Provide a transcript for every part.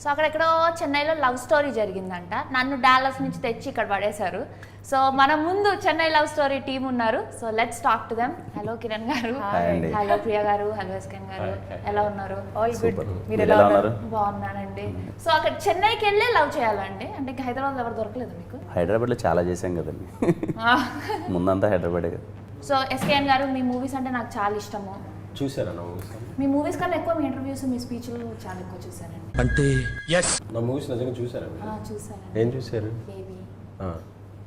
So అక్కడెక్కడో చెన్నైలో love story జరిగిందంట. నన్ను డాలస్ నుంచి తెచ్చి ఇక్కడ పడేశారు. సో మన ముందు చెన్నై లవ్ స్టోరీ టీమ్ ఉన్నారు. So let's talk to them. Hello Kiran గారు, హలో ప్రియా గారు, హలో ఎస్కెన్ గారు, ఎలా ఉన్నారు? All good. మీరు ఎలా ఉన్నారు? బాగున్నానండి. సో అక్కడ చెన్నైకి వెళ్ళి లవ్ చేయాలండి, అంటే ఇంకా హైదరాబాద్ ఎవరు దొరకలేదు మీకు? హైదరాబాద్లో చాలా చేసాం కదండి, ముందంతా హైదరాబాదే కదా. సో ఎస్కేఎన్ గారు, మీ మూవీస్ అంటే నాకు చాలా ఇష్టము. చూసారా నా మూవీస్? మీ మూవీస్ కన్నా ఎక్కువ మీ ఇంటర్వ్యూస్, మీ స్పీచ్లు చాలా ఎక్కువ చూసానండి. అంటే నా మూవీస్ నిజంగా చూసారా? చూసానండి. ఏం చూసారు? బేబీ,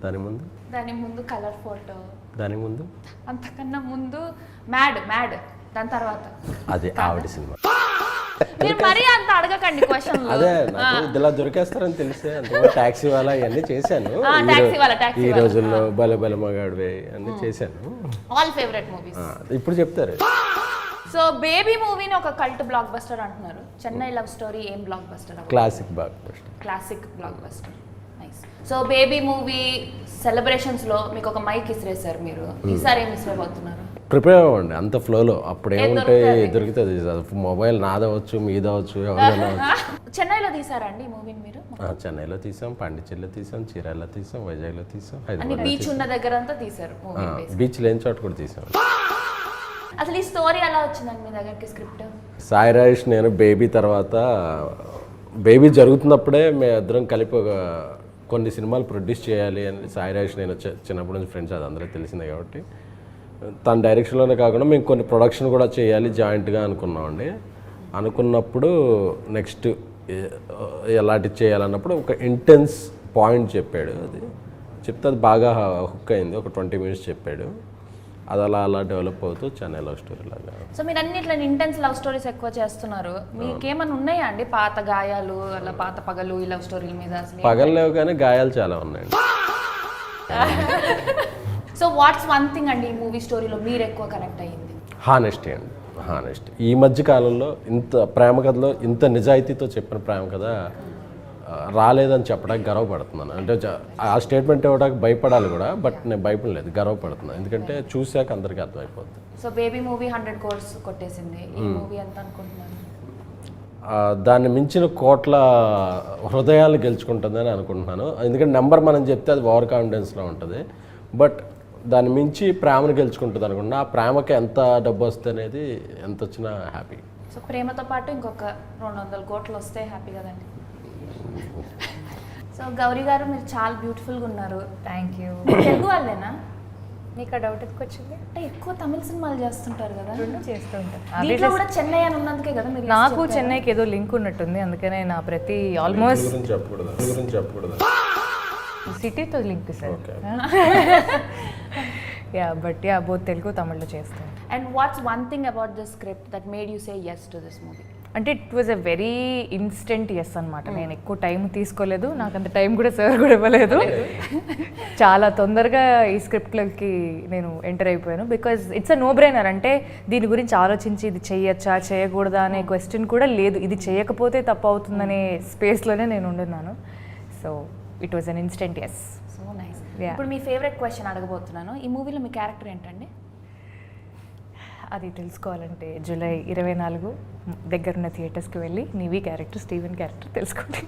దాని ముందు కలర్ ఫోటో, దాని ముందు అంతకన్నా ముందు మ్యాడ్, దాని తర్వాత అదే ఆవిడ సినిమా. మీరు మరీ అంత అడగకండి క్వశ్చన్. అదే నాకు ఇలా దొరికేస్తారని తెలిసే అంత టాక్సీ వాళ్ళ ఇవన్నీ చేశాను. ఈ రోజుల్లో బల బల మగాడివే అన్ని చేశాను. ఆల్ ఫేవరెట్ మూవీస్ ఇప్పుడు చెప్తారు. సో బేబీ మూవీని ఒక కల్ట్ బ్లాక్ బస్టర్ అంటున్నారు. చెన్నై లవ్ స్టోరీ ఏం block buster? Classic block buster. Classic block buster. Nice. So baby movie celebrations లో మీకు ఒక మైక్ ఇసిరేశారు మీరు. ఈసారి ఏం ఇసిరేపోతున్నారు? ప్రిపేర్ అవ్వండి అంత ఫ్లోలో. అప్పుడు ఏముంటే దొరుకుతుంది. మొబైల్ నాదవచ్చు, మీదవచ్చు, ఎవరైనా. చెన్నైలో తీసారండి ఈ మూవీని మీరు? చెన్నైలో తీసాం, పాండిచేరిలో తీసాం, చీరాల్లో తీసాం, వైజాగ్లో తీసాం, అన్ని బీచ్ ఉన్న దగ్గర అంతా తీసారు. బీచ్ లేని చోట కూడా తీసాం. అసలు ఈ స్టోరీ ఎలా వచ్చిందండి మీ దగ్గరికి స్క్రిప్ట్? సాయి రాజేష్ నేను బేబీ తర్వాత, బేబీ జరుగుతున్నప్పుడే మేము ఇద్దరం కలిపి ఒక కొన్ని సినిమాలు ప్రొడ్యూస్ చేయాలి అని సాయి రాజేష్ నేను చిన్నప్పటి నుంచి ఫ్రెండ్స్, అది అందరికీ తెలిసిందే కాబట్టి తన డైరెక్షన్లోనే కాకుండా మేము కొన్ని ప్రొడక్షన్ కూడా చేయాలి జాయింట్గా అనుకున్నామండి. అనుకున్నప్పుడు నెక్స్ట్ ఎలాంటి చేయాలన్నప్పుడు ఒక ఇంటెన్స్ పాయింట్ చెప్పాడు. అది చెప్తే అది బాగా హుక్ అయింది. ఒక 20 minutes చెప్పాడు. అది అలా డెవలప్ అవుతూ చెన్నై లవ్ స్టోరీ లాగా. సో మీరు అన్ని ఇట్లా ఇంటెన్స్ లవ్ స్టోరీస్ ఎక్కువ చేస్తున్నారు. మీకేమైనా ఉన్నాయా అండి పాత గాయాలు, అలా పాత పగలు ఈ లవ్ స్టోరీల మీద? పగలు లేవు కానీ గాయాలు చాలా ఉన్నాయండి. సో వాట్స్ వన్ థింగ్ అండి ఈ మూవీ స్టోరీలో మీరు ఎక్కువ కనెక్ట్ అయ్యింది? హానెస్టీ అండి, హానెస్టీ. ఈ మధ్య కాలంలో ఇంత ప్రేమ కథలో ఇంత నిజాయితీతో చెప్పిన ప్రేమ కథ రాలేదని చెప్పడానికి గర్వపడుతున్నాను. అంటే ఆ స్టేట్మెంట్ ఇవ్వడానికి భయపడాలి కూడా, బట్ నేను భయపడలేదు, గర్వపడుతున్నాను. ఎందుకంటే చూశాక అందరికీ అర్థమైపోతుంది. సో బేబీ మూవీ 100 crores కొట్టేసింది. ఈ మూవీ ఎంత అనుకుంటున్నాను? దాన్ని మించిన కోట్ల హృదయాలు గెలుచుకుంటుందని అనుకుంటున్నాను. ఎందుకంటే నెంబర్ మనం చెప్తే అది ఓవర్ కాన్ఫిడెన్స్లో ఉంటుంది, బట్ దాన్ని మించి ప్రేమను గెలుచుకుంటుంది అనుకుంటున్నా. ఆ ప్రేమకి ఎంత డబ్బు వస్తుంది అనేది, ఎంత వచ్చినా హ్యాపీ. సో ప్రేమతో పాటు ఇంకొక 200 crores వస్తే హ్యాపీ కదండి. సో గౌరీ గారు, మీరు చాలా బ్యూటిఫుల్గా ఉన్నారు. Thank you. తెలుగు వాళ్ళేనా? మీకు ఆ డౌట్ ఎందుకు వచ్చింది? అంటే ఎక్కువ తమిళ సినిమాలు చేస్తుంటారు కదా. రెండు చేస్తూ ఉంటాను. దీంట్లో కూడా చెన్నై అని ఉన్నందుకే కదా మీరు? నాకు చెన్నైకి ఏదో లింక్ ఉన్నట్టుంది, అందుకనే నా ప్రతి ఆల్మోస్ట్ సిటీతో link sir. Yeah, but yeah, both Telugu తమిళ్లో చేస్తాను. And what's one thing about this script that made you say yes to this movie? అంటే it was a very instant yes అనమాట. నేను ఎక్కువ టైం తీసుకోలేదు, నాకు అంత టైం కూడా సార్ కూడా ఇవ్వలేదు. చాలా తొందరగా ఈ స్క్రిప్ట్లకి నేను ఎంటర్ అయిపోయాను. Because it's a no brainer. అంటే దీని గురించి ఆలోచించి ఇది చేయొచ్చా చేయకూడదా అనే క్వశ్చన్ కూడా లేదు. ఇది చేయకపోతే తప్పు అవుతుందనే స్పేస్లోనే నేను ఉండున్నాను. So it was an instant yes. So nice. ఇప్పుడు మీ ఫేవరెట్ క్వశ్చన్ అడగబోతున్నాను. ఈ మూవీలో మీ క్యారెక్టర్ ఏంటండి? అది తెలుసుకోవాలంటే జూలై 24 దగ్గరున్న థియేటర్స్కి వెళ్ళి నీవీ క్యారెక్టర్, స్టీవెన్ క్యారెక్టర్ తెలుసుకోండి.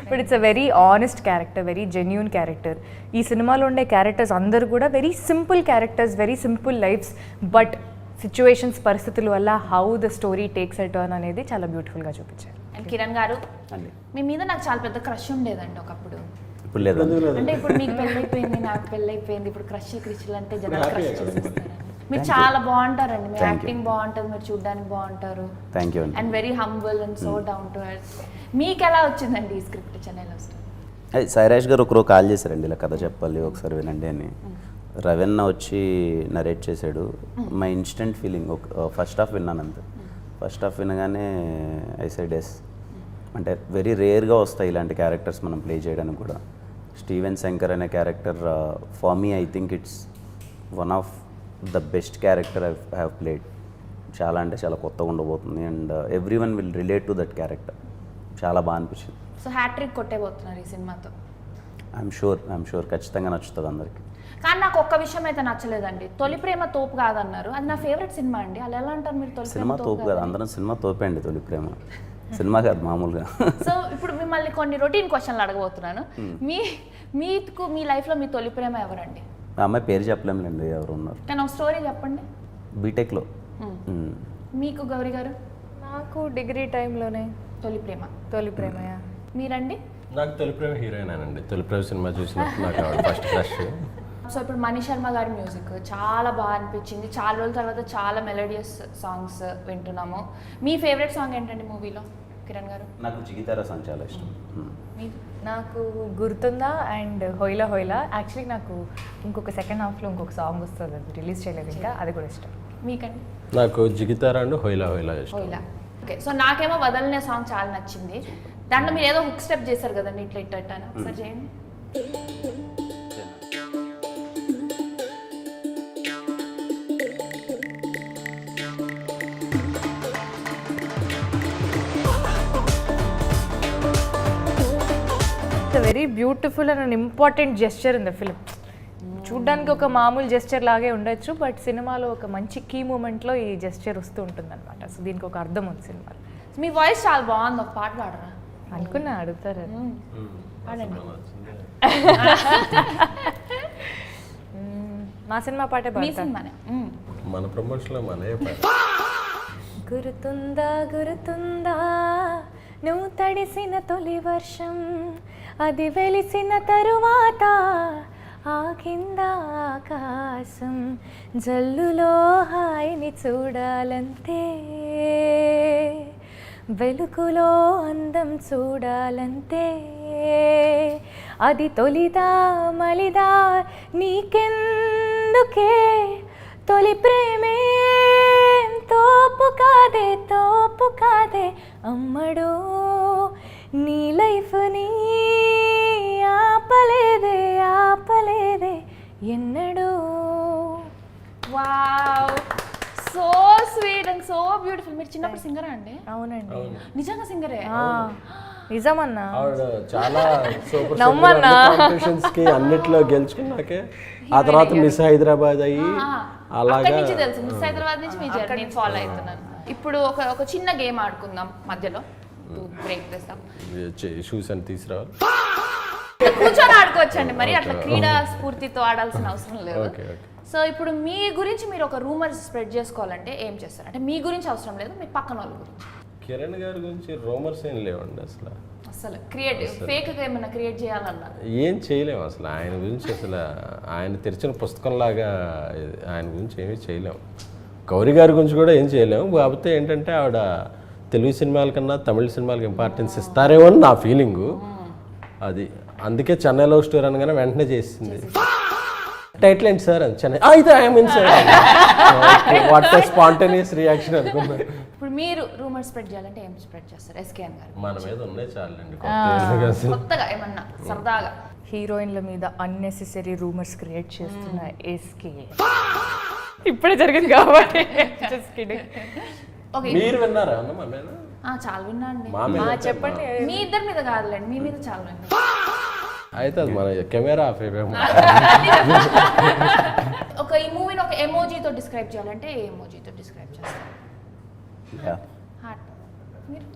But it's a very honest character, very genuine character. ఈ సినిమాలో ఉండే క్యారెక్టర్స్ అందరూ కూడా very simple characters, very simple lives, but situations, పరిస్థితుల వల్ల how the story takes a turn అనేది చాలా బ్యూటిఫుల్గా చూపించారు. అండ్ కిరణ్ గారు, మీ మీద నాకు చాలా పెద్ద క్రష్ ఉండేదండి ఒకప్పుడు. ఇప్పుడు లేదు. అంటే ఇప్పుడు మీకు పెళ్ళైపోయింది, నాకు పెళ్ళైపోయింది, ఇప్పుడు క్రష్ క్రిష్లు అంటే జనాలు క్రష్ చేసేస్తారండి. మీరు చాలా బాగుంటారండి, మీ యాక్టింగ్ బాగుంటుంది, మీరు చూడడానికి బాగుంటారు. Thank you. And very humble and so down to earth. మీకు ఎలా వచ్చిందండి ఈ స్క్రిప్ట్ చెన్నైలో? సాయి రాజేష్ గారు ఒకరోజు కాల్ చేశారండి, ఇలా కథ చెప్పాలి ఒకసారి వినండి అని. రవీణ వచ్చి నరేట్ చేశాడు. My instant feeling, first half విన్నాను అంతే. ఫస్ట్ హాఫ్ వినగానే ఐ సెడ్ ఎస్. అంటే వెరీ రేర్గా వస్తాయి ఇలాంటి క్యారెక్టర్స్ మనం ప్లే చేయడానికి కూడా. స్టీవెన్ శంకర్ అనే character for me I think it's one of the best character I have played. చాలా అంటే చాలా కొత్తగా ఉండబోతుంది and every one will relate to that character. చాలా బాగా అనిపించింది. సో హ్యాట్రిక్ కొట్టేబోతున్నారు ఈ సినిమాతో? ఐఎమ్ షూర్ ఖచ్చితంగా నచ్చుతుంది అందరికి. కానీ నాకు ఒక్క విషయం అయితే నచ్చలేదండి. తొలి ప్రేమ తోపు కాదన్నారు. అది నా ఫేవరెట్ సినిమా అండి. అలా ఎలా అంటారు మీరు? తొలి సినిమా తోపు కాదు, అందరం సినిమా తోపే అండి. తొలి ప్రేమ సినిమా కాదు మామూలుగా. సో ఇప్పుడు మిమ్మల్ని కొన్ని రొటీన్ క్వశ్చన్లు అడగబోతున్నాను. మీకు మీ లైఫ్లో మీ తొలి ప్రేమ ఎవరండి? ఆ అమ్మాయి పేరు చెప్పలేములేండి ఎవరు ఉన్నారు. కానీ ఒక స్టోరీ చెప్పండి. బీటెక్లో. మీకు గౌరీ గారు? నాకు డిగ్రీ టైంలోనే తొలి ప్రేమ. తొలి ప్రేమయా. మీరండి? నాకు తొలి ప్రేమ హీరోయిన్ అండి. తొలి ప్రేమ సినిమా చూసినప్పుడు నాకు ఫస్ట్ క్రష్. సో ఇప్పుడు మణి శర్మ గారి మ్యూజిక్ చాలా బాగా అనిపించింది. చాలా రోజుల తర్వాత చాలా మెలోడియస్ సాంగ్స్ వింటున్నాము. మీ ఫేవరెట్ సాంగ్ ఏంటండి మూవీలో కిరణ్ గారు? నాకు జిగితారా సాంగ్ చాలా ఇష్టం. మీకు? నాకు గుర్తుందా అండ్ హోయిలా హోయిలా. యాక్చువల్లీ నాకు ఇంకొక సెకండ్ హాఫ్లో ఇంకొక సాంగ్ వస్తుంది, అది రిలీజ్ చేయలేదు ఇంకా, అది కూడా ఇష్టం. మీకండి? నాకు జిగితారా అండ్ హోయిలా హోయిలా ఇష్టం. హోయిలా. ఓకే. సో నాకేమో వదలనే సాంగ్ చాలా నచ్చింది. దాంట్లో మీరు ఏదో హుక్ స్టెప్ చేశారు కదండి, ఇట్లా ఇట్లా ఇట్లా అని ఒకసారి చేయండి. Very beautiful and an important gesture in the film. చూడ్డానికి ఒక మామూలు జెస్చర్ లాగే ఉండొచ్చు, బట్ సినిమాలో ఒక మంచి కీ మూమెంట్లో ఈ జెస్చర్ వస్తూ ఉంటుంది అనమాట. సో దీనికి ఒక అర్థం ఉంది సినిమాలో. మీ వాయిస్ చాలా బాగుంది, ఒక పాట పాడరా? అనుకున్నా అడుగుతారు. పాడండి. మా సినిమా పాటే మీ పాడతాను. సినిమానే. మన ప్రమోషన్లో మనమే గుర్తుందా గుర్తుందా నువ్వు తడిసిన తొలి వర్షం, అది వెలిసిన తరువాత ఆగింద ఆకాశం, జల్లులో హాయిని చూడాలంతే, వెలుగులో అందం చూడాలంతే, అది తొలిదా మలిదా నీకెందుకే, తొలి ప్రేమే తోపు కాదే అమ్మడు, నీ లైఫ్ని ఆపలేదే ఎన్నడు. Wow, so sweet and so beautiful. మీరు చిన్నప్పుడు సింగరా అండి? అవునండి. నిజంగా సింగరే? నిజమన్నా. ఆవిడ చాలా సూపర్ నమ్మన్నా. కాంపిటీషన్స్ కి అన్నిట్లో గెలుచుకున్నాకే ఆ తర్వాత మిస్ హైదరాబాద్ అయ్యి అలాగా అక్కడి నుంచి తెలుసు, మిస్ హైదరాబాద్ నుంచి మీ జర్నీ ఫాలో అవుతున్నాను. ఇప్పుడు ఒక చిన్న గేమ్ ఆడుకుందాం మధ్యలో, బ్రేక్ చేస్తాం. షూస్ అని తీసుకురావాలి. కూర్చొని ఆడుకోవచ్చండి, మరి అట్లా క్రీడా స్ఫూర్తితో ఆడాల్సిన అవసరం లేదు. Okay okay. సో ఇప్పుడు మీ గురించి మీరు ఒక రూమర్స్ స్ప్రెడ్ చేసుకోవాలంటే ఏం చేస్తారు? అంటే మీ గురించి అవసరం లేదు, మీ పక్కన వాళ్ళ గురించి. కిరణ్ గారి గురించి రూమర్స్ ఏం లేవండి అసలు. అసలు క్రియేటివ్ ఫేక్గా ఏమైనా క్రియేట్ చేయాలన్నా ఏం చేయలేము అసలు ఆయన గురించి. అసలు ఆయన తెరిచిన పుస్తకంలాగా ఆయన గురించి ఏమీ చేయలేము. గౌరీ గారి గురించి కూడా ఏం చేయలేము. కాకపోతే ఏంటంటే ఆవిడ తెలుగు సినిమాల కన్నా తమిళ సినిమాలకు ఇంపార్టెన్స్ ఇస్తారేమో అని నా ఫీలింగు. అది అందుకే చెన్నై లవ్ స్టోరీ అనగానే వెంటనే చేసింది. టైటిల్ ఏంటి సార్ అని చెన్నై అయితే I mean sir what spontaneous reaction అనుకున్నా. ఇప్పుడు మీరు రూమర్ స్ప్రెడ్ చేయాలంటే ఏం స్ప్రెడ్ చేస్తారు? ఎస్కేఎన్ గారు మన మీద ఉన్నాయి చాలండి కొత్తగా ఏమన్నా సరదాగా. హీరోయిన్ల మీద అన్నెసెసరీ రూమర్స్ క్రియేట్ చేస్తున్న ఎస్కే ఇప్పుడే జరిగింది కాబట్టి. ఓకే, మీరు విన్నారా అన్న మా మీద? చాలా విన్నా అండి. మా మీద చెప్పండి. మీ ఇద్దరి మీద కాదులేండి, మీ మీద చాలా విన్నా. అయితే అది మన కెమెరా ఆఫ్ అయిపోయాము. ఈ మూవీని ఒక ఎమోజీతో డిస్క్రైబ్ చేయాలంటే ఏ ఎమోజీతో డిస్క్రైబ్ చేస్తారు? హార్ట్. మీరు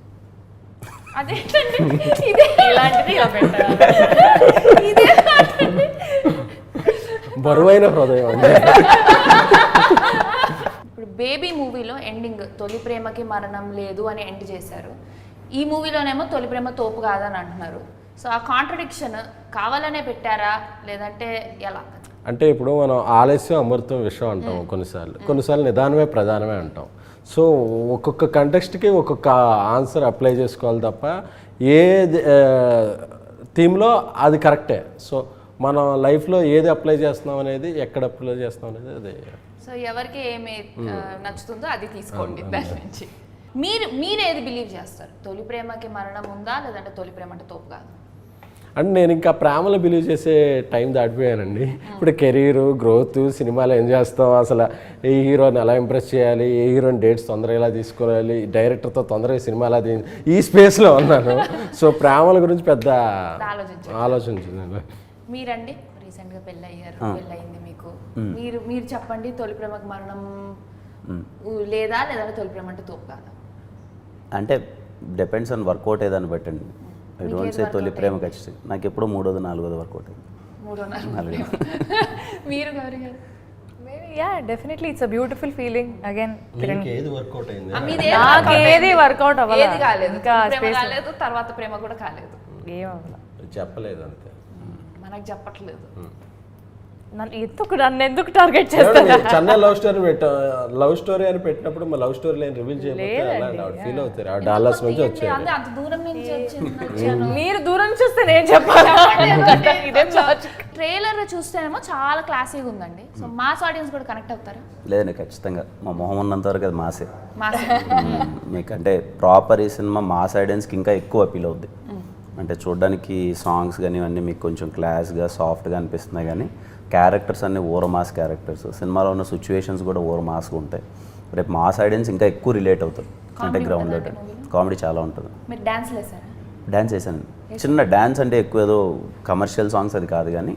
అదేంటండి ఇదే ఇలాంటిది ఇలా పెట్టాలి. ఇదే heart అండి. బరువైన హృదయం అండి. ఇప్పుడు బేబీ మూవీలో ఎండింగ్ తొలి ప్రేమకి మరణం లేదు అని ఎండ్ చేశారు. ఈ మూవీలోనేమో తొలి ప్రేమ తోపు కాదని అంటున్నారు. సో ఆ కాంట్రడిక్షన్ కావాలనే పెట్టారా లేదంటే ఎలా? అంటే ఇప్పుడు మనం ఆలస్యం అమృతం విషయం అంటాం కొన్నిసార్లు నిదానమే ప్రధానమే అంటాం. సో ఒక్కొక్క కంటెక్స్ట్కి ఒక్కొక్క ఆన్సర్ అప్లై చేసుకోవాలి తప్ప ఏ థీమ్లో అది కరెక్టే. సో మనం లైఫ్లో ఏది అప్లై చేస్తున్నాం అనేది ఎక్కడ అప్లై చేస్తున్నాం అనేది అది. సో ఎవరికి ఏమి నచ్చుతుందో అది తీసుకోండి దాని నుంచి. మీరు ఏది బిలీవ్ చేస్తారు? తొలి ప్రేమకి మరణం ఉందా లేదంటే తొలి ప్రేమ అంటే తోపు కాదు? అంటే నేను ఇంకా ప్రేమలో బిలీవ్ చేసే టైం దాటిపోయానండి. ఇప్పుడు కెరీరు గ్రోత్ సినిమాలో ఏం చేస్తాం, అసలు ఏ హీరోని ఎలా ఇంప్రెస్ చేయాలి, ఏ హీరోని డేట్స్ తొందరగా ఎలా తీసుకోవాలి, డైరెక్టర్తో తొందరగా సినిమా ఎలా ఈ స్పేస్లో ఉన్నాను. సో ప్రేమల గురించి పెద్ద ఆలోచించింది. మీరండి రీసెంట్గా పెళ్ళయింది మీకు, మీరు చెప్పండి తొలి ప్రేమకి మరణం లేదంటే తొలి ప్రేమ అంటే తోపు కాదా? అంటే డిపెండ్స్ ఆన్ వర్కౌట్ ఏదని పెట్టండి. ఐ డోంట్ సే తొలి ప్రేమ ఖచ్చితంగా నాకు ఎప్పుడో 3వ 4వ వర్కౌట్ అయింది. 3.5 మీరు గౌరీ గారు yeah definitely it's a beautiful feeling again Kiran ఏది వర్కౌట్ అయింది? నాకు ఏది వర్కౌట్ అవ్వలేదు, ఏది కాలేదు, ఇంకా ప్రేమ కాలేదు, తర్వాత ప్రేమ కూడా కాలేదు. ఏం అవ్వలేదు. చెప్పలేదు అంతే. మనకు చెప్పట్లేదు. నన్ను ఎందుకు టార్గెట్ చేస్తారు? చెన్నై లవ్ స్టోరీ అని పెట్టినప్పుడు మా లవ్ స్టోరీ లైన్ రివీల్ చేయకపోతే ఫీల్ అవుతారు. ఆ డాలస్ నుంచి వచ్చారు. అంటే అంత దూరం నుంచి వచ్చాను. మీరు దూరం చూస్తే నేను చెప్పాలి. ట్రైలర్ చూస్తేనేమో చాలా క్లాసీగా ఉందండి. సో మాస్ ఆడియన్స్ కూడా కనెక్ట్ అవుతారా? లేదండి, ఖచ్చితంగా మా మొహం ఉన్నంత వరకు అది మాసే. మాస్ మీకంటే ప్రాపర్ ఈ సినిమా మాస్ ఆడియన్స్కి ఇంకా ఎక్కువ అపీల్ అవుద్ది. అంటే చూడడానికి సాంగ్స్ కానీ ఇవన్నీ మీకు కొంచెం క్లాస్గా సాఫ్ట్గా అనిపిస్తున్నాయి, కానీ క్యారెక్టర్స్ అన్నీ ఓవర్ మాస్ క్యారెక్టర్స్. సినిమాలో ఉన్న సిచ్యువేషన్స్ కూడా ఓవర్ మాస్గా ఉంటాయి. రేపు మాస్ ఆడియన్స్ ఇంకా ఎక్కువ రిలేట్ అవుతారు. అంటే గ్రౌండ్ కామెడీ చాలా ఉంటుంది. మీరు డాన్స్ వేసారా? డాన్స్ వేసాను. చిన్న డాన్స్ అంటే ఎక్కువ ఏదో కమర్షియల్ సాంగ్స్ అది కాదు, కానీ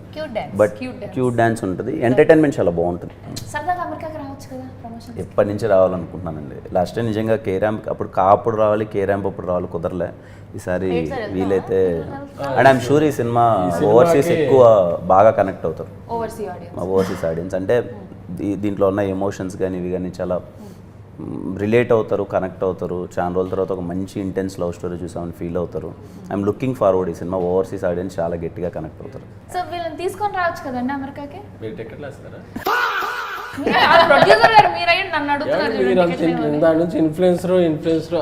బట్ క్యూట్ డాన్స్ ఉంటుంది. ఎంటర్టైన్మెంట్ చాలా బాగుంటుంది. సరదాగా అమెరికాకి రావచ్చు కదా ప్రమోషన్. ఎప్పటి నుంచి రావాలనుకుంటున్నానండి. లాస్ట్ టైం నిజంగా కే ర్యాంప్ అప్పుడు రావాలి, కే ర్యాంప్ అప్పుడు రావాలి, కుదరలే. ఈసారి వీలైతే అండ్ ఐఎమ్ షూర్ ఈ సినిమా ఓవర్సీస్ ఎక్కువ బాగా కనెక్ట్ అవుతారు. ఓవర్సీస్ ఆడియన్స్ అంటే దీంట్లో ఉన్న ఎమోషన్స్ కానీ ఇవి కానీ చాలా రిలేట్ అవుతారు, కనెక్ట్ అవుతారు. చాలా రోజుల తర్వాత ఒక మంచి ఇంటెన్స్ లవ్ స్టోరీ చూసామని ఫీల్ అవుతారు. I'm looking forward. ఈ సినిమా ఓవర్సీస్ ఆడియన్స్ చాలా గట్టిగా కనెక్ట్ అవుతారు. సో వీళ్ళని తీసుకొని రావచ్చు కదండి అమెరికాకి. మీరు టికెట్లు వేస్తారా? ప్రొడ్యూసర్ గారు మీరు అయ్యి నన్ను అడుగుతున్నారు. దాని నుంచి ఇన్ఫ్లుయెన్సర్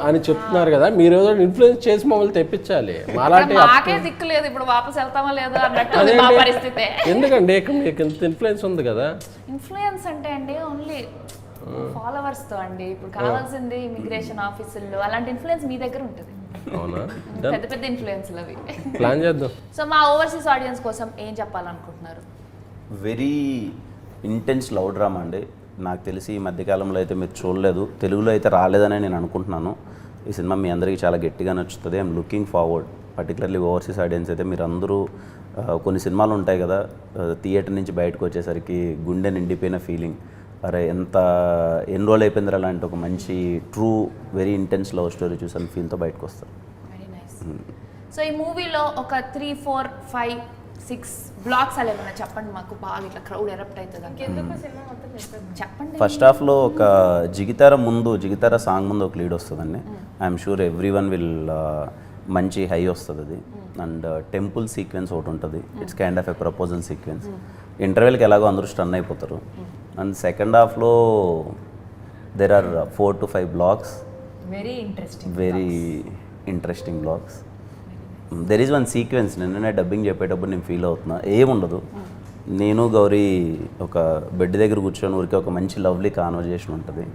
అని చెప్తున్నారు కదా, మీరు ఏదో ఇన్ఫ్లుయెన్స్ చేసి మమ్మల్ని తెప్పించాలి. మాకే దిక్కు లేదు, ఇప్పుడు వాపస్ వెళ్తామా లేదా అన్నట్టు మా పరిస్థితి. ఎందుకంటే మీకు ఇంత ఇన్ఫ్లుయెన్స్ ఉంది కదా. ఇన్ఫ్లుయెన్స్ అంటే అండి ఓన్లీ ఫాలోవర్స్ తో అండి. ఇప్పుడు కావాల్సింది ఇమిగ్రేషన్ ఆఫీసుల్లో అలాంటి ఇన్ఫ్లుయెన్స్ మీ దగ్గర ఉంటుంది. అవునా? పెద్ద పెద్ద ఇన్ఫ్లుయెన్స్లు అవి. ప్లాన్ చేద్దాం. సో మా ఓవర్సీస్ ఆడియన్స్ కోసం ఏం చెప్పాలనుకుంటున్నారు? వెరీ ఇంటెన్స్ లవ్ డ్రామా అండి. నాకు తెలిసి ఈ మధ్యకాలంలో అయితే మీరు చూడలేదు, తెలుగులో అయితే రాలేదని నేను అనుకుంటున్నాను. ఈ సినిమా మీ అందరికీ చాలా గట్టిగా నచ్చుతుంది. I'm looking forward. Particularly overseas audience అయితే మీరు అందరూ కొన్ని సినిమాలు ఉంటాయి కదా, థియేటర్ నుంచి బయటకు వచ్చేసరికి గుండె నిండిపోయిన ఫీలింగ్, అరే ఎన్ని రోజులు అయిపోయిందిరా అలాంటి ఒక మంచి true very intense love story చూసాను ఫీల్తో బయటకు వస్తారు. Very nice. సో ఈ మూవీలో ఒక 3, 4, 5, 6 బ్లాక్స్ అలా ఏమైనా చెప్పండి మాకు, బాగా ఇట్లా క్రౌడ్ ఎరప్ట్ అవుతుంది. చెప్పండి. ఫస్ట్ హాఫ్లో ఒక జిగితార సాంగ్ ముందు ఒక లీడ్ వస్తుందండి. I'm sure every one will మంచి హై వస్తుంది అది. అండ్ టెంపుల్ సీక్వెన్స్ ఒకటి ఉంటుంది. It's kind of a proposal sequence. ఇంటర్వెల్కి ఎలాగో అందరూ స్టన్ అయిపోతారు. అండ్ సెకండ్ హాఫ్లో there are 4 to 5 blocks, very interesting blocks. There is one sequence నిన్ననే డబ్బింగ్ చెప్పేటప్పుడు నేను ఫీల్ అవుతున్నా, ఏముండదు, నేను గౌరీ ఒక బెడ్ దగ్గర కూర్చొని ఊరికే ఒక మంచి లవ్లీ కాన్వర్జేషన్ ఉంటుంది.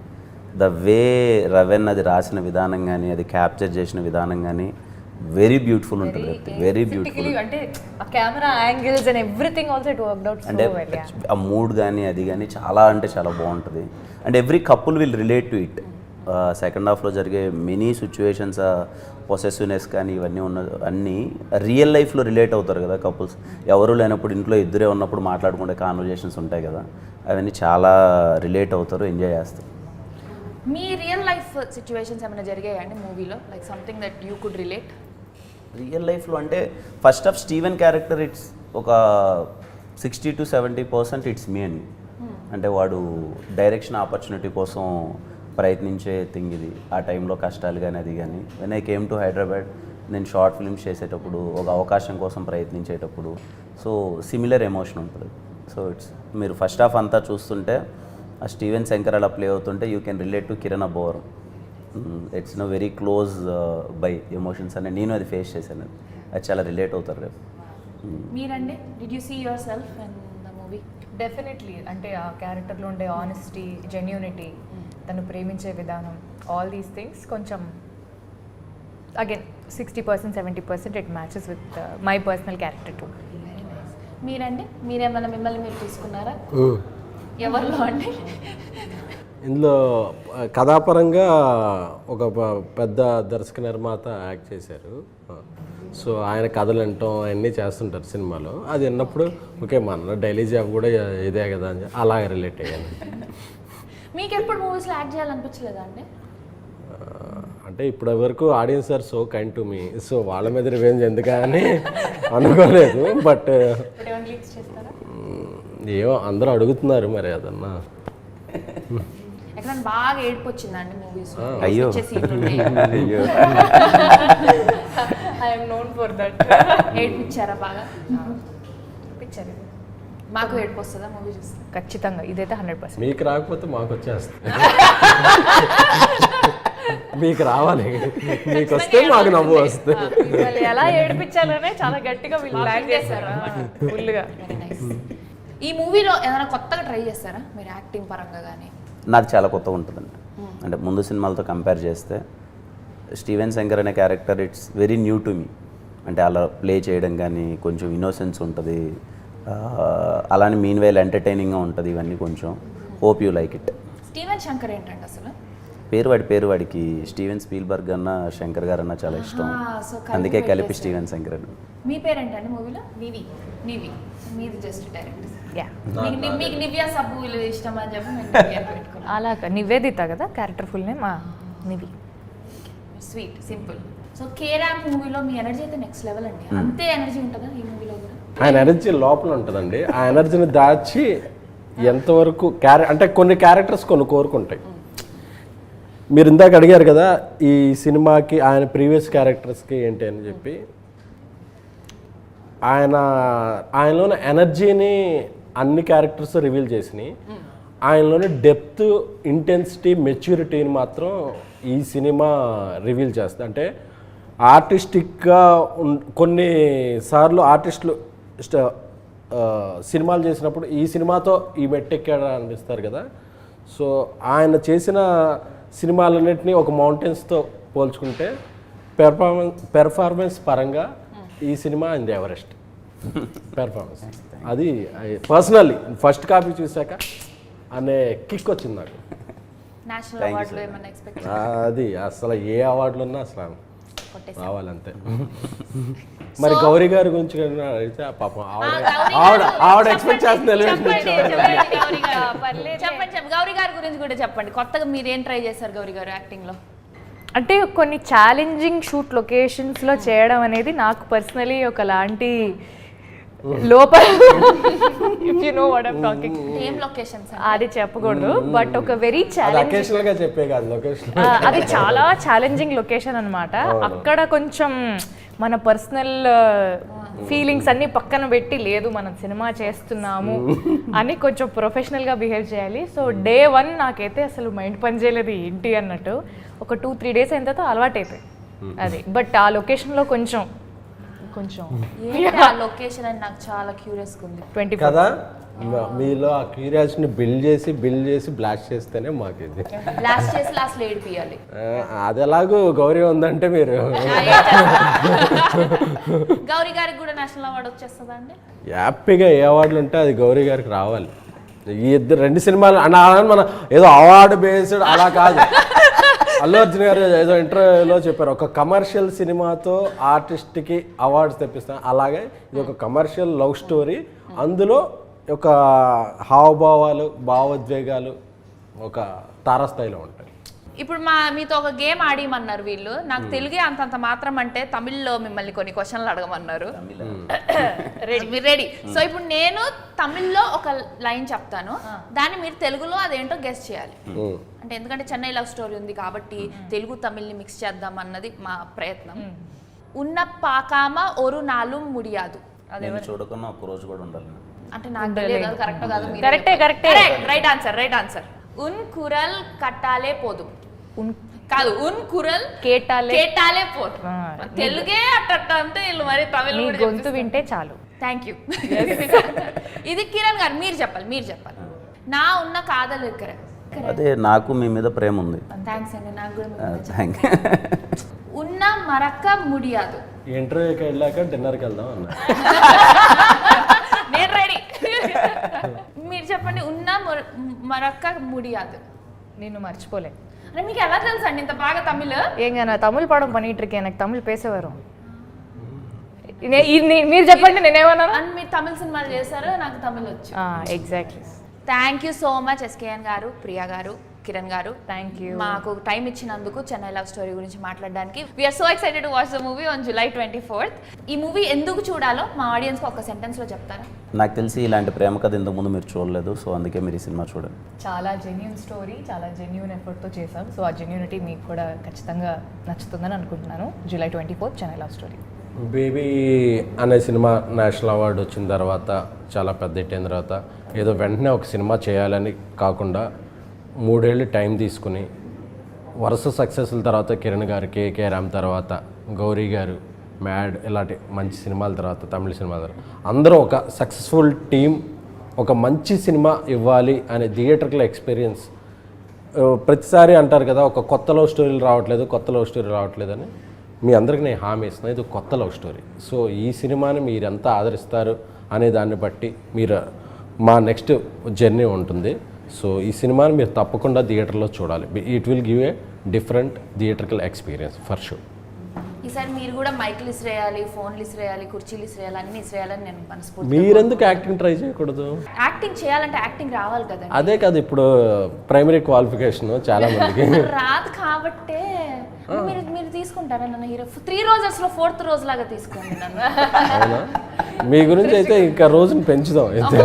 ద వే రవెన్ అది రాసిన విధానం కానీ అది క్యాప్చర్ చేసిన విధానం కానీ వెరీ బ్యూటిఫుల్ ఉంటుంది. వెరీ బ్యూటిఫుల్ అంటే ఆ camera angles and everything also it worked out అంటే ఆ మూడ్ కానీ అది కానీ చాలా అంటే చాలా బాగుంటుంది. And every couple will relate to it. Second హాఫ్లో జరిగే మెనీ సిచ్యువేషన్స్, పొసెసివ్నెస్ కానీ ఇవన్నీ అన్నీ రియల్ లైఫ్లో రిలేట్ అవుతారు కదా కపుల్స్. ఎవరు లేనప్పుడు ఇంట్లో ఇద్దరే ఉన్నప్పుడు మాట్లాడుకునే కాన్వర్జేషన్స్ ఉంటాయి కదా, అవన్నీ చాలా రిలేట్ అవుతారు, ఎంజాయ్ చేస్తారు. మీ రియల్ లైఫ్ సిచ్యువేషన్స్ ఏమైనా జరిగాయండి మూవీలో, like something that you could relate? Real లైఫ్లో అంటే first of Steven character it's ఒక 60 to 70% ఇట్స్ మీ అండి. అంటే వాడు డైరెక్షన్ ఆపర్చునిటీ కోసం ప్రయత్నించే థింగ్ ఇది. ఆ టైంలో కష్టాలు కానీ అది కానీ. When I came to Hyderabad నేను షార్ట్ ఫిల్మ్స్ చేసేటప్పుడు ఒక అవకాశం కోసం ప్రయత్నించేటప్పుడు సో సిమిలర్ ఎమోషన్ ఉంటుంది. సో ఇట్స్ మీరు ఫస్ట్ హాఫ్ అంతా చూస్తుంటే ఆ స్టీవెన్ శంకర్ అలా ప్లే అవుతుంటే you can relate to Kiran Abbavaram. It's no very close by emotions అని నేను అది ఫేస్ చేశాను. అది చాలా రిలేట్ అవుతారు రేపు. మీరండి, did you see yourself in the movie? Definitely. అంటే ఆ క్యారెక్టర్లో ఉండే ఆనెస్టీ, జెన్యూనిటీ, తను ప్రేమించే విధానం, ఆల్ దీస్ థింగ్స్ కొంచెం again 60%, 70% it matches with my personal character too. మీరండి, మీరేమన్నా మిమ్మల్ని మీరు తీసుకున్నారా? ఎవరిలో అండి? ఇందులో కథాపరంగా ఒక పెద్ద దర్శక నిర్మాత యాక్ట్ చేశారు. సో ఆయన కథలు వినటం అవన్నీ చేస్తుంటారు సినిమాలో. అది విన్నప్పుడు ఓకే మన డైలీ జాబ్ కూడా ఇదే కదా అని అలాగే రిలేట్ అయ్యాను. మీకు ఎప్పుడు మూవీస్లో యాక్ట్ చేయాలనిపించలేదా అండి? అంటే అంటే ఇప్పటి వరకు audience are so kind to me, so వాళ్ళ మీద రివెంజ్ ఎందుకని అనుకోలేదు. బట్ ఏమో అందరూ అడుగుతున్నారు మరి అదన్నా. ఎక్కడ బాగా ఏడుపు వచ్చిందండి మూవీస్? అయ్యో అయ్యో ఐఎమ్ నోన్ ఫర్ దట్. ఏడిపించారా బాగా? పిక్చర్ మాకు ఏడుపు వస్తుందా మూవీ చూస్తే? ఖచ్చితంగా, ఇదైతే 100%. మీకు రాకపోతే మాకు వచ్చేస్తుంది. మీకు రావాలి, మీకు వస్తే మాకు నవ్వు వస్తుంది. వాళ్ళు ఎలా ఏడిపించాలనే చాలా గట్టిగా వీళ్ళు ప్లాన్ చేశారు ఫుల్గా. Very nice. ఈ మూవీలో ఏమైనా కొత్తగా ట్రై చేస్తారా మీరు యాక్టింగ్ పరంగా కానీ? నాకు చాలా కొత్తగా ఉంటుందండి. అంటే ముందు సినిమాలతో కంపేర్ చేస్తే స్టీవెన్ శంకర్ అనే character it's very new to me. అంటే అలా ప్లే చేయడం కానీ కొంచెం ఇన్నోసెన్స్ ఉంటుంది, అలానే మీన్ వైల్ ఎంటర్టైనింగ్గా ఉంటుంది. ఇవన్నీ కొంచెం hope you like it. Steven Shankar ఏంటండి అసలు? పేరు వాడికి స్టీవెన్ స్పీల్బర్గ్ అన్న శంకర్ గారు అన్న చాలా ఇష్టం, సో అందుకే కలిపి స్టీవెన్ శంకర్ అని. మీ పేరేంటండి మూవీలో? నివి. మీది జస్ట్ డైరెక్ట్. యా, మీకు నివ్యా సబ్బు ఇష్టం అని చెప్పి నేను నివ్యా పెట్టుకున్నాను. అలా నివేదిత కదా character full name, Nivi. Sweet simple. So K Ramp మూవీలో మీ ఎనర్జీ అయితే నెక్స్ట్ లెవెల్ అండి. అంతే ఎనర్జీ ఉంటుందా ఈ మూవీలో కూడా? ఆయన ఎనర్జీ లోపల ఉంటుందండి. ఆ ఎనర్జీని దాచి ఎంతవరకు అంటే కొన్ని క్యారెక్టర్స్ కొన్ని కోరుకుంటాయి. మీరు ఇందాక అడిగారు కదా ఈ సినిమాకి ఆయన ప్రీవియస్ క్యారెక్టర్స్కి ఏంటి అని చెప్పి, ఆయనలోని ఎనర్జీని అన్ని క్యారెక్టర్స్ రివీల్ చేసినాయి. ఆయనలోని డెప్త్, ఇంటెన్సిటీ, మెచ్యూరిటీని మాత్రం ఈ సినిమా రివీల్ చేస్తుంది. అంటే ఆర్టిస్టిక్గా కొన్నిసార్లు ఆర్టిస్టులు సినిమాలు చేసినప్పుడు ఈ సినిమాతో ఈ మెట్టెక్కాడు అనిపిస్తారు కదా. సో ఆయన చేసిన సినిమాలన్నింటినీ ఒక మౌంటైన్స్తో పోల్చుకుంటే పెర్ఫార్మెన్స్ పరంగా ఈ సినిమా అండ్ ఎవరెస్ట్ పెర్ఫార్మెన్స్. అది పర్సనల్లీ ఫస్ట్ కాపీ చూసాక అనే కిక్ వచ్చింది నాకు. నేషనల్ అవార్డులో ఏమైనా ఎక్స్పెక్ట్? అది అసలు ఏ అవార్డులు ఉన్నా అసలు రావాలంతే. మరి గౌరీ గారి గురించి అడిగితే పాపం ఆవిడ ఎక్స్పెక్ట్ చేస్తుంది. చెప్పండి గౌరీ గారి గురించి కూడా చెప్పండి. కొత్తగా మీరు ఏం ట్రై చేశారు గౌరీ గారు యాక్టింగ్ లో? అంటే కొన్ని ఛాలెంజింగ్ షూట్ లొకేషన్స్లో చేయడం అనేది నాకు పర్సనలీ ఒకలాంటి లోపల, if you know what I'm talking. ఏం లొకేషన్స్ అది చెప్పకూడదు, బట్ ఒక వెరీ ఛాలెంజింగ్, అది చాలా ఛాలెంజింగ్ లొకేషన్ అనమాట. అక్కడ కొంచెం మన పర్సనల్ ఫీలింగ్స్ అన్ని పక్కన పెట్టి, లేదు మనం సినిమా చేస్తున్నాము అని కొంచెం ప్రొఫెషనల్గా బిహేవ్ చేయాలి. సో డే 1 నాకైతే అసలు మైండ్ పని చేయలేదు ఏంటి అన్నట్టు. ఒక 2-3 డేస్ అయిన తర్వాత అలవాటు అయిపోయి అది. బట్ ఆ లొకేషన్లో కొంచెం లొకేషన్ అని నాకు చాలా క్యూరియస్గా ఉంది. 24 కదా, మీలో ఆ క్యూరియాసిటీని బిల్డ్ చేసి బ్లాస్ట్ చేస్తేనే మాకు ఇది లాస్ట్ చేసి లాస్ట్ ఏడిపియాలి. అది ఎలాగో గౌరీ ఉందంటే మీరు గౌరీ గారికి కూడా నేషనల్ అవార్డు వచ్చేస్తుందా అండి? హ్యాపీగా ఏ అవార్డులు ఉంటే అది గౌరీ గారికి రావాలి. ఈ రెండు సినిమాలు మన ఏదో అవార్డు బేస్డ్ అలా కాదు. అల్లు అర్జున్ గారు ఏదో ఇంటర్వ్యూలో చెప్పారు, ఒక కమర్షియల్ సినిమాతో ఆర్టిస్ట్కి అవార్డ్స్ తెప్పిస్తాను. అలాగే ఇది ఒక కమర్షియల్ లవ్ స్టోరీ. అందులో ఒక హావభావాలు, భావోద్వేగాలు ఒక తారాస్థాయిలో ఉంటాయి. ఇప్పుడు మీతో ఒక గేమ్ ఆడిమన్నారు వీళ్ళు. నాకు తెలుగే అంతంత మాత్రం అంటే తమిళ్లో మిమ్మల్ని కొన్ని క్వశ్చన్లు అడగమన్నారు. మీరు రెడీ? సో ఇప్పుడు నేను తమిళ్లో ఒక లైన్ చెప్తాను, దాన్ని మీరు తెలుగులో అదేంటో గెస్ చేయాలి. అంటే ఎందుకంటే చెన్నై లవ్ స్టోరీ ఉంది కాబట్టి తెలుగు తమిళ్ని మిక్స్ చేద్దాం అన్నది మా ప్రయత్నం. ఉన్న పాకామ ఒరు నాలు ముడియాదు. నేను చూడకున్నా ఒక రోజు కూడా ఉండాలి అంటే నాకు తెలియదు కరెక్ట్ కాదు. కరెక్టే. Right answer. ఉన్ కురల్ కట్టాలే పోదు. కాదు, ఉన్ కురల్ కేటాలే పోదు. తెలుగే అట్ట అంటే వీళ్ళు మరి తమిళ గొంతు వింటే చాలు. Thank you. ఇది కిరణ్ గారు మీరు చెప్పాలి. నా ఉన్న కాదలు ఇక్కడ. అదే నాకు మీ మీద ప్రేమ ఉంది. థ్యాంక్స్ అండి. నాకు కూడా థ్యాంక్ యూ. ఉన్న మరక్క ముడియాదు. ఇంటర్వ్యూకి వెళ్ళాక డిన్నర్కి వెళ్దాం అన్న. నేను రెడీ. మీరు చెప్పండి. ఉన్న మరక్క ముడియాదు. నిన్ను మర్చిపోలే. అంటే మీకు ఎలా తెలుసు అండి ఇంత బాగా తమిళ్? ఏగా నా తమిళ్ పడం పనిట్రికే, నాకు తమిళ్ పేసేవారు. మీరు చెప్పండి నేనేమన్నాను. మీరు తమిళ సినిమాలు చేశారు, నాకు తమిళ్ వచ్చు. Exactly. Thank you so much SKN గారు, ప్రియా గారు, కిరణ్ గారు. Thank you. మాకు టైం ఇచ్చినందుకు చెన్నై లవ్ స్టోరీ గురించి మాట్లాడడానికి. We are so excited to watch the movie on July 24th. ఈ మూవీ ఎందుకు చూడాలో మా ఆడియన్స్కి ఒక సెంటెన్స్లో చెప్తారా? నాకు తెలిసి ఇలాంటి ప్రేమ కథ ఇంతకుముందు మీరు చూడలేదు, సో అందుకే మీరు ఈ సినిమా చూడండి. చాలా జెన్యూన్ స్టోరీ, చాలా జెన్యూన్ ఎఫర్ట్తో చేసాం. సో ఆ జెన్యూనిటీ మీకు కూడా ఖచ్చితంగా నచ్చుతుందని అనుకుంటున్నాను. July 24th Chennai love story. Baby అనే సినిమా నేషనల్ అవార్డు వచ్చిన తర్వాత చాలా పెద్ద హిట్ అయిన తర్వాత ఏదో వెంటనే ఒక సినిమా చేయాలని కాకుండా 3 ఏళ్ళు టైం తీసుకుని వరుస సక్సెస్ల తర్వాత కిరణ్ గారు, కేకే రామ్ తర్వాత గౌరీ గారు, మ్యాడ్ ఇలాంటి మంచి సినిమాల తర్వాత తమిళ సినిమాల తర్వాత అందరూ ఒక సక్సెస్ఫుల్ టీం ఒక మంచి సినిమా ఇవ్వాలి అనే థియేటర్ల ఎక్స్పీరియన్స్. ప్రతిసారి అంటారు కదా ఒక కొత్త లవ్ స్టోరీలు రావట్లేదు అని. మీ అందరికీ నేను హామీ ఇస్తున్నాను, ఇది కొత్త లవ్ స్టోరీ. సో ఈ సినిమాని మీరు ఎంత ఆదరిస్తారు అనే దాన్ని బట్టి మీరు మా నెక్స్ట్ జర్నీ ఉంటుంది. సో ఈ సినిమాని మీరు తప్పకుండా థియేటర్లో చూడాలి. It will give a different theatrical experience for sure. ఈసారి మీరు కూడా మైకులు ఇసిరేయాలి, ఫోన్లు ఇసిరేయాలి, కుర్చీలు ఇసిరేయాలి, అన్ని ఇసిరేయాలని నేను మనస్ఫూర్తి. మీరెందుకు యాక్టింగ్ ట్రై చేయకూడదు? యాక్టింగ్ చేయాలంటే యాక్టింగ్ రావాలి కదా. అదే కాదు ఇప్పుడు ప్రైమరీ క్వాలిఫికేషన్ చాలా మందికి రాదు కాబట్టే మీరు తీసుకుంటారా నన్ను హీరో 3 రోజెస్లో 4th రోజు లాగా తీసుకోండి నన్ను. అవునా? మీ గురించి అయితే ఇంకా రోజుని పెంచుదాం అయితే.